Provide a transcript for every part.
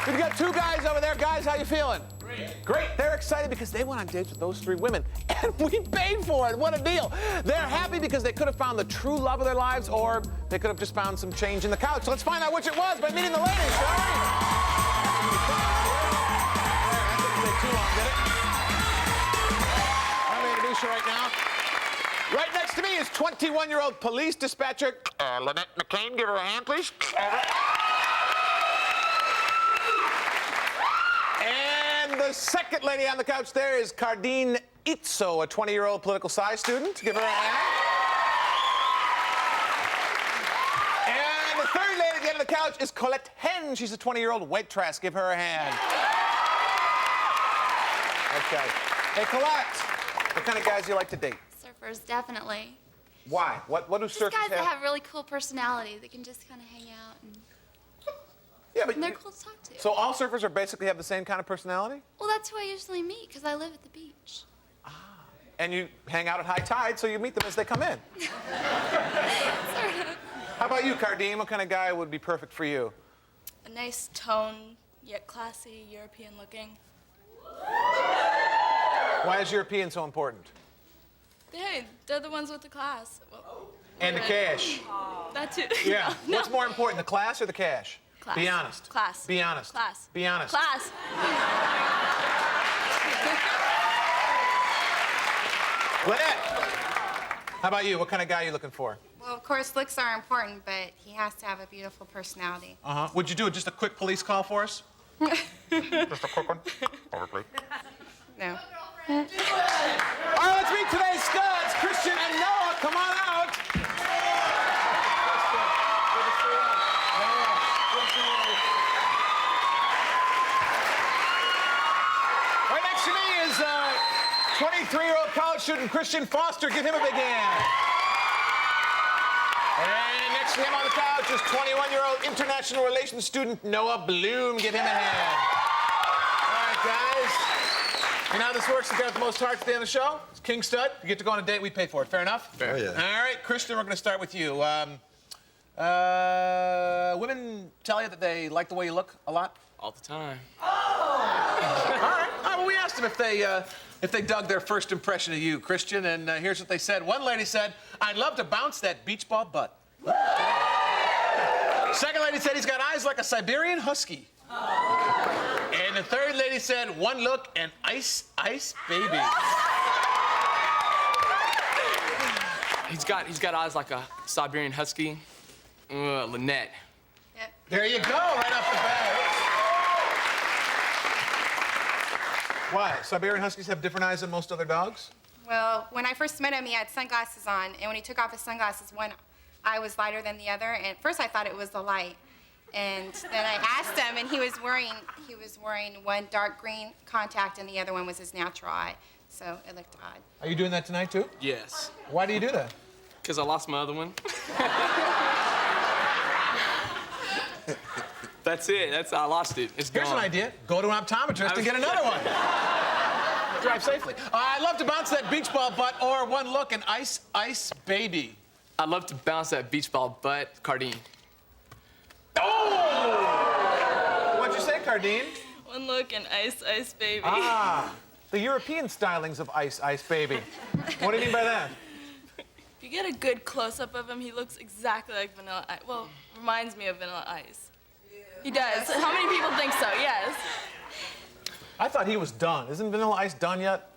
We've got two guys over there. Guys, how you feeling? Great. Great. They're excited because they went on dates with those three women, and we paid for it. What a deal. They're happy because they could have found the true love of their lives, or they could have just found some change in the couch. So let's find out which it was by meeting the ladies, shall we? Too long, did it? I'm going to introduce you right now. Right next to me is 21-year-old police dispatcher Lynette McCain. Give her a hand, please. And the second lady on the couch there is Cardine Itzo, a 20-year-old political science student. Give her a hand. And the third lady at the end of the couch is Colette Hen. She's a 20-year-old waitress. Give her a hand. Okay. Hey, Colette, what kind of guys do you like to date? Surfers, definitely. Why? What do surfers have? Guys that have really cool personality. They can just kind of hang out and... Yeah, but and they're cool to talk to. So all surfers are basically have the same kind of personality? Well, that's who I usually meet, because I live at the beach. Ah. And you hang out at high tide, so you meet them as they come in. Sort of. How about you, Cardine? What kind of guy would be perfect for you? A nice tone, yet classy, European-looking. Why is European so important? Hey, they're the ones with the class. Well, And the cash. that too. Yeah. No. What's more important, the class or the cash? Class. Be honest. Class. Be honest. Class. Be honest. Class. Lynette, how about you? What kind of guy are you looking for? Well, of course, looks are important, but he has to have a beautiful personality. Uh-huh. Would you do just a quick police call for us? Just a quick one? Over, please. No. All right, let's meet today's studs, Christian and Noah. Come on out. Right next to me is 23-year-old college student Christian Foster. Give him a big hand. And next to him on the couch is 21-year-old international relations student Noah Bloom. Give him a hand. All right, guys. You know how this works? You got the most hearts at the end of the show. It's King Stud. You get to go on a date. We pay for it. Fair enough? Fair. Oh, yeah. All right, Christian, we're going to start with you. Women tell you that they like the way you look a lot? All the time. All right. Well, we asked them if they dug their first impression of you, Christian, and here's what they said. One lady said, "I'd love to bounce that beach ball butt." Second lady said, "He's got eyes like a Siberian husky." And the third lady said, "One look and ice, ice, baby." He's got eyes like a Siberian husky. Lynette. Yep. There you go, right off the bat. Why? Siberian Huskies have different eyes than most other dogs? Well, when I first met him, he had sunglasses on, and when he took off his sunglasses, one eye was lighter than the other, and at first I thought it was the light. And then I asked him, and he was wearing one dark green contact, and the other one was his natural eye. So it looked odd. Are you doing that tonight, too? Yes. Why do you do that? Because I lost my other one. That's it. I lost it. It's gone. Here's an idea. Go to an optometrist and get another one. Drive safely. I'd love to bounce that beach ball butt or one look and ice, ice, baby. I'd love to bounce that beach ball butt, Cardine. Oh! What'd you say, Cardine? One look and ice, ice, baby. Ah, the European stylings of ice, ice, baby. What do you mean by that? If you get a good close-up of him, he looks exactly like Vanilla Ice. Well, reminds me of Vanilla Ice. He does. How many people think so? Yes. I thought he was done. Isn't Vanilla Ice done yet?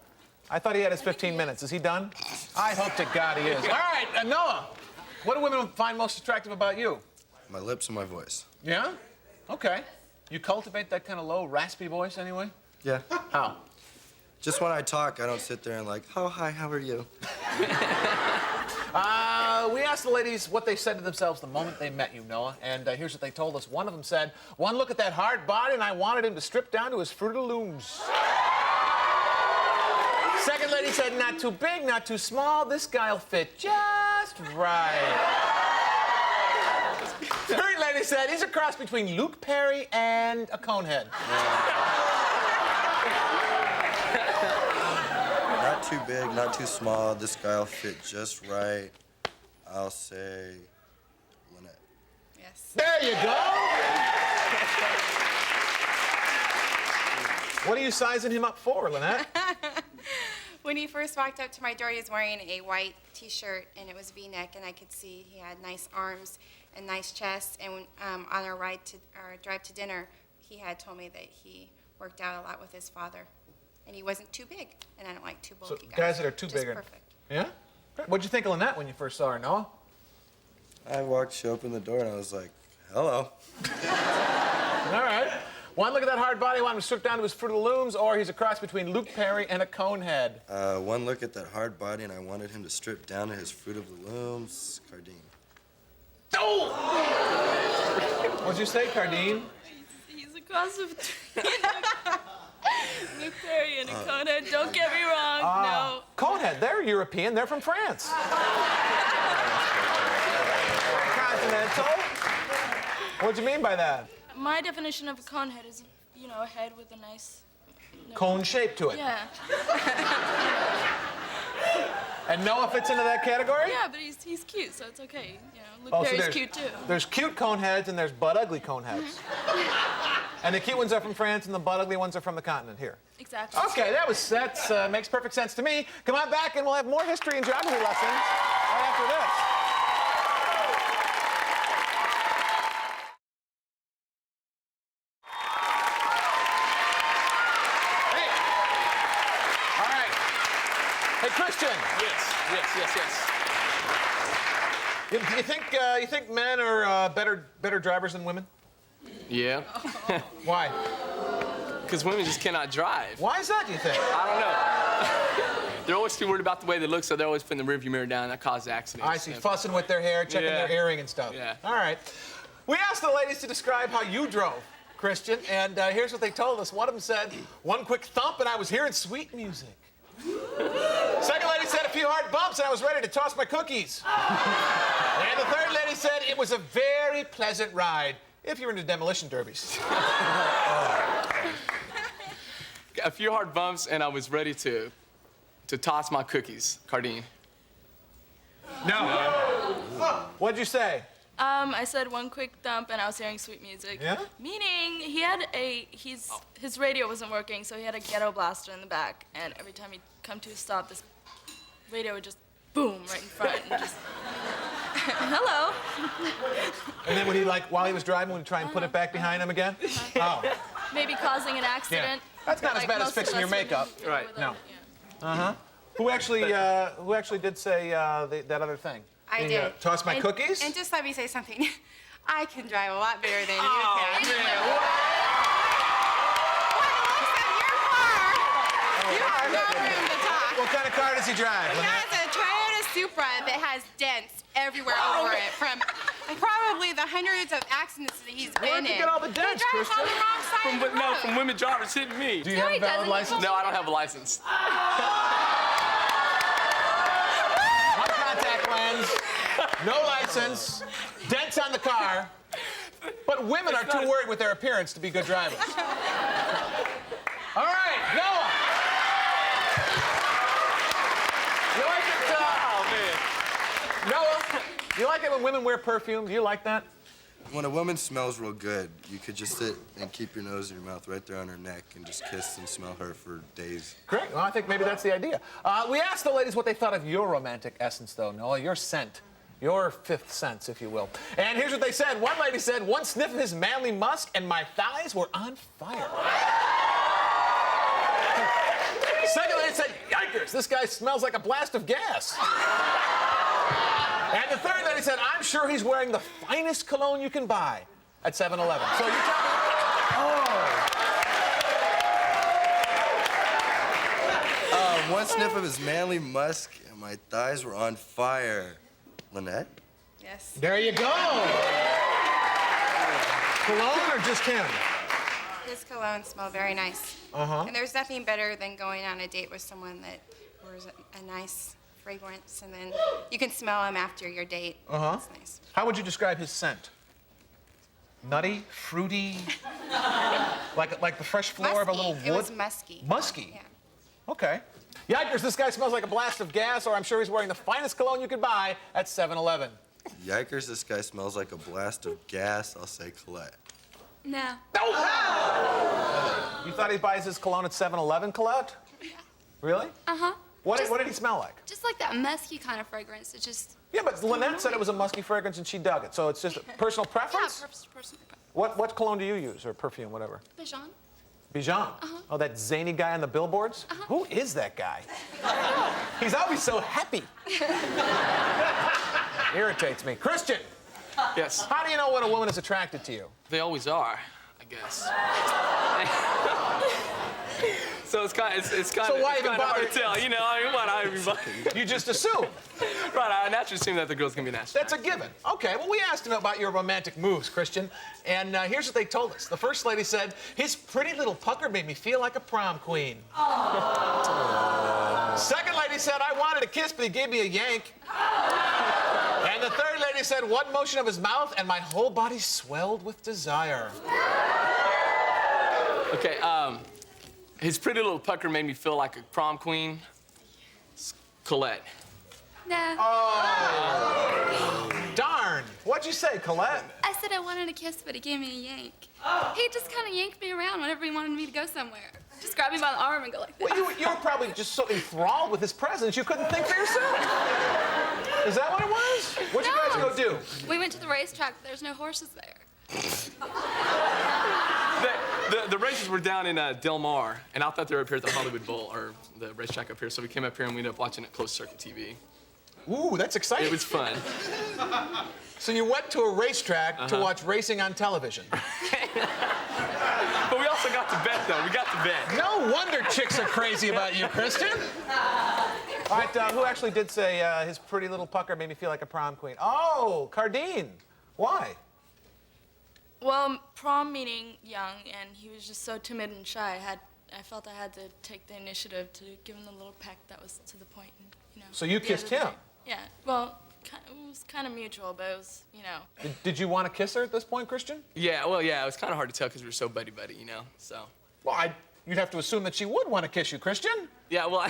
I thought he had his 15 minutes. Is he done? I hope to God he is. All right, Noah, what do women find most attractive about you? My lips and my voice. Yeah? Okay. You cultivate that kind of low, raspy voice anyway? Yeah. How? Just when I talk, I don't sit there and like, oh, hi, how are you? We asked the ladies what they said to themselves the moment they met you, Noah, and here's what they told us. One of them said, "One look at that hard body and I wanted him to strip down to his Fruit of the Looms." Second lady said, "Not too big, not too small. This guy'll fit just right." Third lady said, "He's a cross between Luke Perry and a conehead." Not too big, not too small. This guy'll fit just right. I'll say Lynette. Yes. There you go. What are you sizing him up for, Lynette? When he first walked up to my door, he was wearing a white T-shirt, and it was V-neck, and I could see he had nice arms and nice chest. And on our drive to dinner, he had told me that he worked out a lot with his father, and he wasn't too big, and I don't like too bulky Guys that are too Just big. perfect. Yeah? What'd you think of Lynette when you first saw her, Noah? She opened the door and I was like, hello. All right. One look at that hard body, I want him to strip down to his Fruit of the Looms, or he's a cross between Luke Perry and a Conehead. One look at that hard body and I wanted him to strip down to his Fruit of the Looms, Cardine. Oh! What'd you say, Cardine? He's a cross of Luke Perry and a Conehead. Don't get me wrong. No. Conehead, they're European. They're from France. Continental. What'd you mean by that? My definition of a conehead is, you know, a head with a nice Cone shape to it. Yeah. And Noah fits into that category? Yeah, but he's cute, so it's okay. You know, Luke Oh, so Perry's there's- cute too. There's cute Coneheads and there's butt ugly Coneheads. And the cute ones are from France and the butt ugly ones are from the continent here. Exactly. Okay, that makes perfect sense to me. Come on back and we'll have more history and geography lessons right after this. Hey. All right. Hey, Christian. Yes. You think men are better drivers than women? Yeah. Why? Because women just cannot drive. Why is that, do you think? I don't know. They're always too worried about the way they look, so they're always putting the rearview mirror down. That causes accidents. I see, fussing with their hair, checking Yeah. their earring and stuff. Yeah. All right. We asked the ladies to describe how you drove, Christian, and here's what they told us. One of them said, one quick thump and I was hearing sweet music. Second lady said a few hard bumps and I was ready to toss my cookies. And the third lady said it was a very pleasant ride, if you're into demolition derbies. A few hard bumps, and I was ready to toss my cookies, Cardine. No. What'd you say? I said one quick thump and I was hearing sweet music. Yeah? Meaning he had his radio wasn't working, so he had a ghetto blaster in the back, and every time he'd come to a stop, this radio would just boom right in front and just hello. And then would he, like, while he was driving, would he try and put it back behind him again? Oh. Maybe causing an accident. That's not as like bad as most fixing of your us would makeup. do Right. without- No. yeah. Uh-huh. Who actually did say that other thing? I did. Toss my cookies? And just let me say something. I can drive a lot better than you Oh, can. man. You have no room to talk. What kind of car does he drive? He has a Toyota Supra that has dents everywhere over it from probably the hundreds of accidents that he's been Where'd you in. get all the dents, He drives on Christian? the wrong side of the road. From women drivers hitting me. Do you have a valid license? No, I don't have a license. No contact lens, no license, dents on the car. But women are too worried with their appearance to be good drivers. All right, Noah. You like it? Noah, you like it when women wear perfume? Do you like that? When a woman smells real good, you could just sit and keep your nose in your mouth right there on her neck and just kiss and smell her for days. Great. Well, I think maybe that's the idea. We asked the ladies what they thought of your romantic essence, though, Noah, your scent. Your fifth sense, if you will. And here's what they said. One lady said, one sniff of his manly musk and my thighs were on fire. Second lady said, yikers, this guy smells like a blast of gas. And the third lady said, I'm sure he's wearing the finest cologne you can buy at 7-Eleven. So you tell me. One sniff of his manly musk and my thighs were on fire. Lynette? Yes. There you go. Cologne or just him? His cologne smelled very nice. Uh-huh. And there's nothing better than going on a date with someone that wears a nice fragrance, and then you can smell him after your date. Uh-huh. That's nice. How would you describe his scent? Nutty, fruity, like the fresh floor of a little wood? It was musky. Musky? Yeah. Okay. Yikers, this guy smells like a blast of gas, or I'm sure he's wearing the finest cologne you could buy at 7-Eleven. Yikers, this guy smells like a blast of gas. I'll say Colette. No. Oh! You thought he buys his cologne at 7-Eleven, Colette? Really? Uh-huh. What did he smell like? Just like that musky kind of fragrance. It just... Yeah, but Lynette said it was a musky fragrance and she dug it. So it's just personal Yeah, preference? personal. What cologne do you use, or perfume, whatever? Bijan. Bijan? Oh, that zany guy on the billboards? Who is that guy? He's always so happy. Irritates me. Christian, Yes. how do you know when a woman is attracted to you? They always are, I guess. So it's kind of why even hard bother- to tell, you know. I mean, what You just assume. right? I naturally assume that the girl's gonna be nice. That's a given. Okay, well, we asked him about your romantic moves, Christian, and here's what they told us. The first lady said, his pretty little pucker made me feel like a prom queen. Second lady said, I wanted a kiss, but he gave me a yank. And the third lady said, one motion of his mouth, and my whole body swelled with desire. Okay, his pretty little pucker made me feel like a prom queen. It's Colette. Nah. Darn. What'd you say, Colette? I said I wanted a kiss, but he gave me a yank. He just kind of yanked me around whenever he wanted me to go somewhere. Just grab me by the arm and go like this. Well, you were probably just so enthralled with his presence, you couldn't think for yourself. Is that what it was? What'd you guys go do? We went to the racetrack, but there's no horses there. The races were down in Del Mar, and I thought they were up here at the Hollywood Bowl, or the racetrack up here, so we came up here and we ended up watching it closed circuit TV. Ooh, that's exciting. It was fun. So you went to a racetrack to watch racing on television. But we also got to bet, though. We got to bet. No wonder chicks are crazy about you, Christian. All right, who actually did say his pretty little pucker made me feel like a prom queen? Oh, Cardine. Why? Well, prom meaning young, and he was just so timid and shy. I felt I had to take the initiative to give him the little peck that was to the point. And, you know. So you at the kissed end of the him? day. Yeah. Well, it was kind of mutual, but it was, you know. Did you want to kiss her at this point, Christian? Yeah, well, yeah, it was kind of hard to tell because we were so buddy-buddy, you know, so. Well, you'd have to assume that she would want to kiss you, Christian. Yeah, well,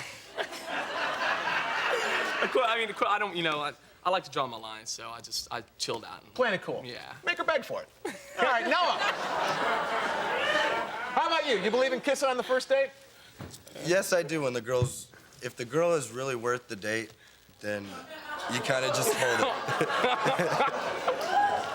I don't, you know, I like to draw my lines, so I chilled out. Playing it cool. Yeah. Make her beg for it. All right, Noah. How about you? You believe in kissing on the first date? Yes, I do. If the girl is really worth the date, then you kind of just hold it.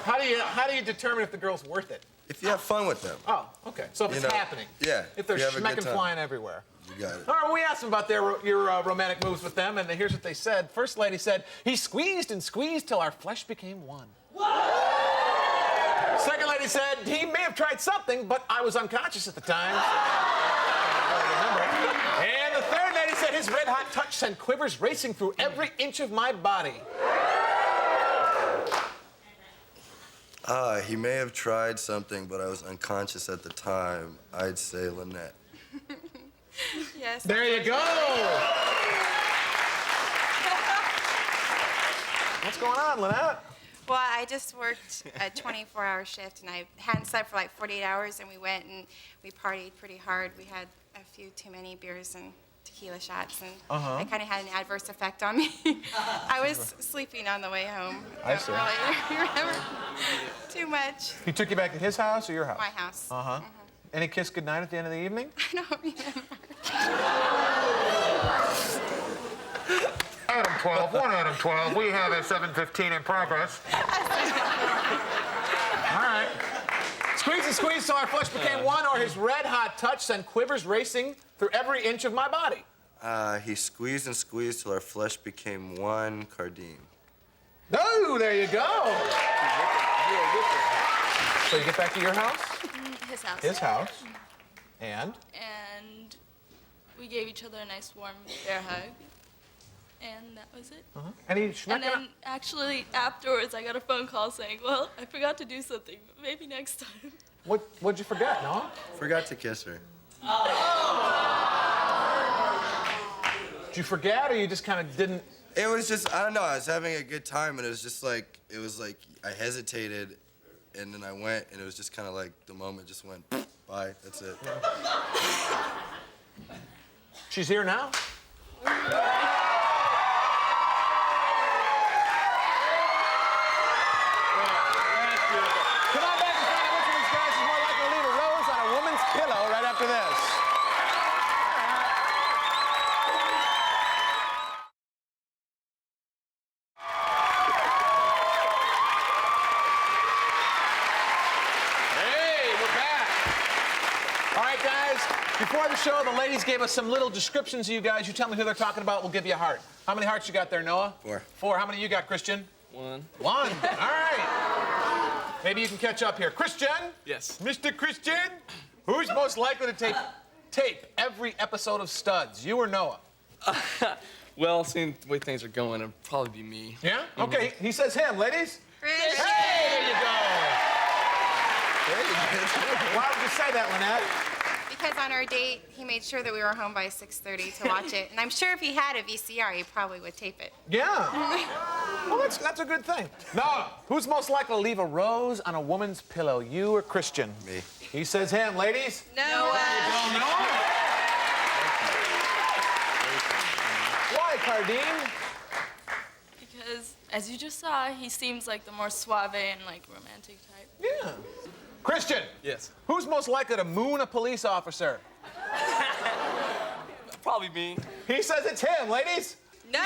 How do you determine if the girl's worth it? If you have fun with them, Oh, okay. So if You it's know, happening. yeah, If they're if you have a good schmecking time. flying everywhere. you got it. All right, well, we asked them about your romantic moves with them, and here's what they said. First lady said, he squeezed and squeezed till our flesh became one. Second lady said, he may have tried something, but I was unconscious at the time. And the third lady said, his red hot touch sent quivers racing through every inch of my body. He may have tried something, but I was unconscious at the time. I'd say Lynette. Yes. There you go. What's going on, Lynette? Well, I just worked a 24-hour shift, and I hadn't slept for like 48 hours, and we went and we partied pretty hard. We had a few too many beers and tequila shots, and it kind of had an adverse effect on me. I was sleeping on the way home. I see. Don't really remember too much. He took you back to his house or your house? My house. Uh-huh. Any kiss goodnight at the end of the evening? I don't remember. Item 12, one item 12. We have a 7:15 in progress. All right. Squeeze and squeeze till our flesh became one, or his red hot touch sent quivers racing through every inch of my body. He squeezed and squeezed till our flesh became one. Cardine. Oh, there you go. So you get back to your house? His house. His house. And? And we gave each other a nice warm bear hug. And that was it. And he And schmecked it up. then actually afterwards I got a phone call saying, well, I forgot to do something, but maybe next time. What'd you forget, Noah? Forgot to kiss her. Did you forget, or you just kind of didn't? It was just, I don't know, I was having a good time, and it was just like, I hesitated, and then I went, and it was just kind of like, the moment just went, bye, that's it. She's here now? Come on back and find out which of these guys is more likely to leave a rose on a woman's pillow right after this. Before the show, the ladies gave us some little descriptions of you guys. You tell me who they're talking about, we'll give you a heart. How many hearts you got there, Noah? 4. 4. How many you got, Christian? 1. 1. All right. Maybe you can catch up here. Christian? Yes. Mr. Christian, who's most likely to tape every episode of Studs, you or Noah? Well, seeing the way things are going, it'd probably be me. Yeah? Okay, he says him. Ladies? Christian. Hey, there you go. Why would you say that, Lynette? Because on our date, he made sure that we were home by 6:30 to watch it. And I'm sure if he had a VCR, he probably would tape it. Yeah. Well, that's a good thing. Noah, who's most likely to leave a rose on a woman's pillow, you or Christian? Me. He says him. Ladies? Noah. Why, Cardine? Because, as you just saw, he seems like the more suave and like romantic type. Yeah. Christian? Yes. Who's most likely to moon a police officer? Probably me. He says it's him. Ladies? Noah.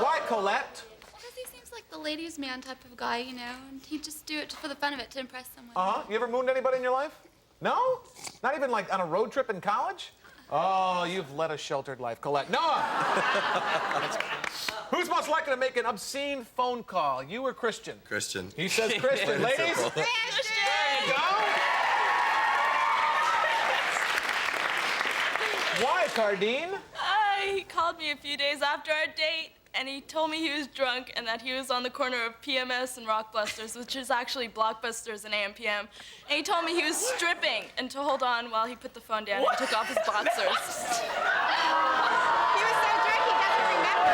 Why, Colette? Because he seems like the ladies' man type of guy, you know, and he'd just do it for the fun of it to impress someone. Uh-huh. You ever mooned anybody in your life? No? Not even like on a road trip in college? Oh, you've led a sheltered life, Colette. Noah! Who's most likely to make an obscene phone call, you or Christian? Christian. He says Christian. Ladies? Simple. There you go. Why, Cardine? He called me a few days after our date, and he told me he was drunk and that he was on the corner of PMS and Rockbusters, which is actually Blockbusters and AM/PM. And he told me he was stripping and to hold on while he put the phone down and took off his boxers. He was so drunk he doesn't remember.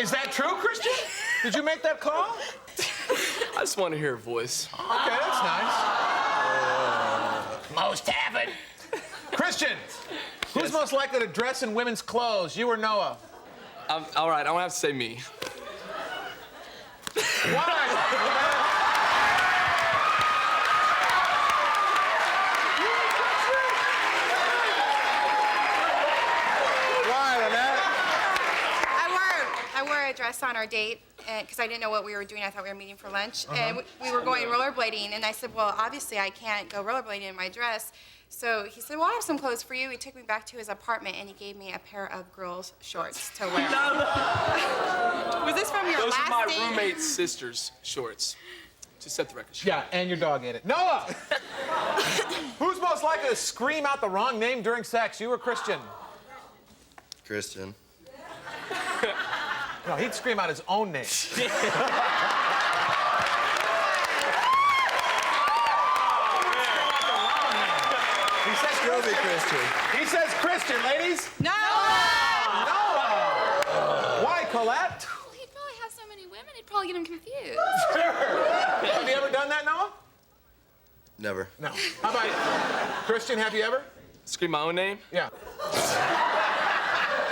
Is that true, Christian? Did you make that call? I just want to hear a voice. Okay, that's nice. Most haven't. Christian, who's Yes. most likely to dress in women's clothes, you or Noah? All right, I'm gonna have to say me. Why? Why, Lynette? I wore a dress on our date because I didn't know what we were doing. I thought we were meeting for lunch. And we were going rollerblading. And I said, well, obviously I can't go rollerblading in my dress. So he said, well, I have some clothes for you. He took me back to his apartment and he gave me a pair of girls' shorts to wear. Was this from your Those last are my date? roommate's sister's shorts. To set the record straight. Yeah, and your dog ate it. Noah! Who's most likely to scream out the wrong name during sex, you or Christian? Christian. No, he'd scream out his own name. He says Still be Christian. Christian. He says Christian, ladies. Noah! Noah! Why, Colette? Well, he'd probably have so many women, he'd probably get him confused. Sure. Have you ever done that, Noah? Never. No. How about Christian, have you ever? Scream my own name? Yeah.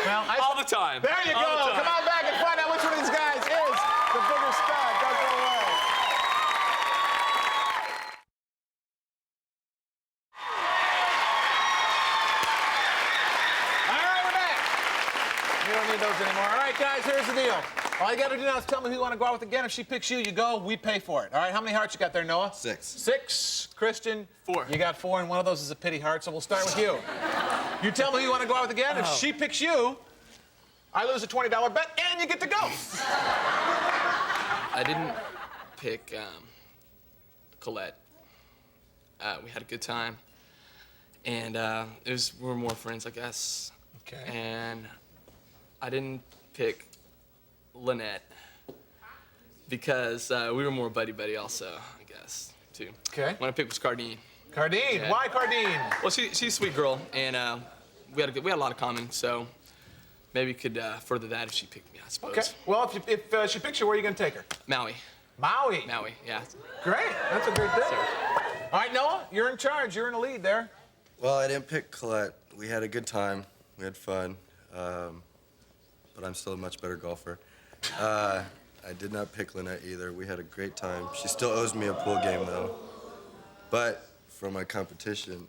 Well, All the time. There you All go. the time. Come on back and find out which one of these guys is the bigger stud. Don't go away. All right, we're back. You don't need those anymore. All right, guys, here's the deal. All you got to do now is tell me who you want to go out with again. If she picks you, you go. We pay for it. All right, how many hearts you got there, Noah? 6. 6. Christian? 4. You got 4, and one of those is a pity heart, so we'll start with you. You tell me who you want to go out with again. If she picks you, I lose a $20 bet, and you get to go. I didn't pick Colette. We had a good time, and we were more friends, I guess. Okay. And I didn't pick Lynette because we were more buddy-buddy also, I guess, too. Okay. One I picked was Cardine. Cardine. Yeah. Why Cardine? Well, she's a sweet girl, and we had a lot of common, so maybe could further that if she picked me, I suppose. Okay. Well, if she picks you, where are you going to take her? Maui. Maui. Maui, yeah. Great. That's a great thing. All right, Noah, you're in charge. You're in the lead there. Well, I didn't pick Colette. We had a good time. We had fun. But I'm still a much better golfer. I did not pick Lynette either. We had a great time. She still owes me a pool game, though. But for my competition,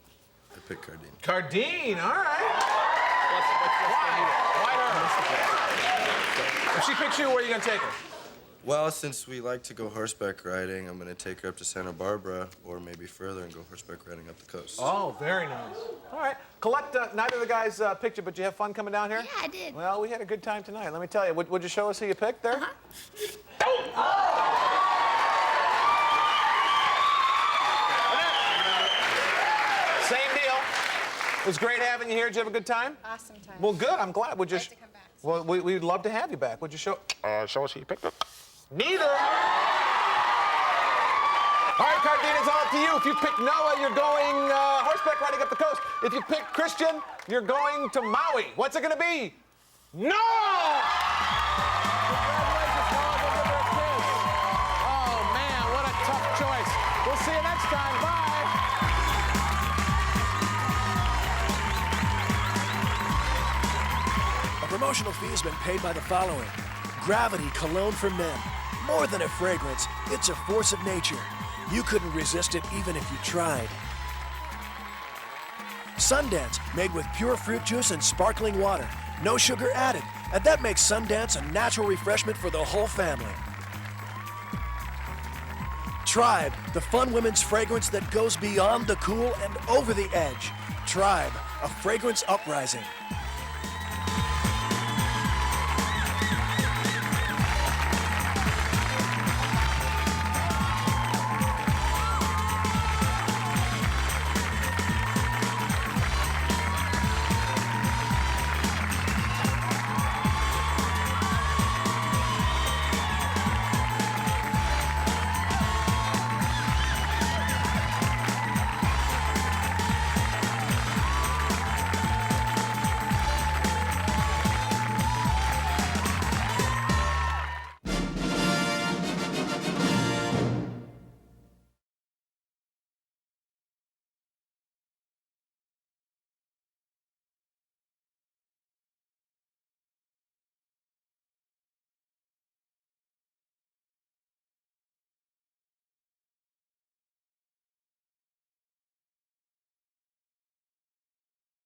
I picked Cardine. Cardine. All right. Why her? If she picks you, where are you going to take her? Well, since we like to go horseback riding, I'm going to take her up to Santa Barbara or maybe further and go horseback riding up the coast. Oh, very nice. All right. Colette, neither of the guys picked you, but you have fun coming down here? Yeah, I did. Well, we had a good time tonight. Let me tell you. Would you show us who you picked there? Same deal. It was great having you here. Did you have a good time? Awesome time. Well, good. I'm glad. Would you? I'd like to come back. Well, we'd love to have you back. Would you show us who you picked up? Neither. All right, Cardine, it's all up to you. If you pick Noah, you're going horseback riding up the coast. If you pick Christian, you're going to Maui. What's it going to be? No! Congratulations, Noah. Go give her a kiss. Oh, man, what a tough choice. We'll see you next time. Bye. A promotional fee has been paid by the following. Gravity Cologne for Men. More than a fragrance, it's a force of nature. You couldn't resist it even if you tried. Sundance, made with pure fruit juice and sparkling water. No sugar added, and that makes Sundance a natural refreshment for the whole family. Tribe, the fun women's fragrance that goes beyond the cool and over the edge. Tribe, a fragrance uprising.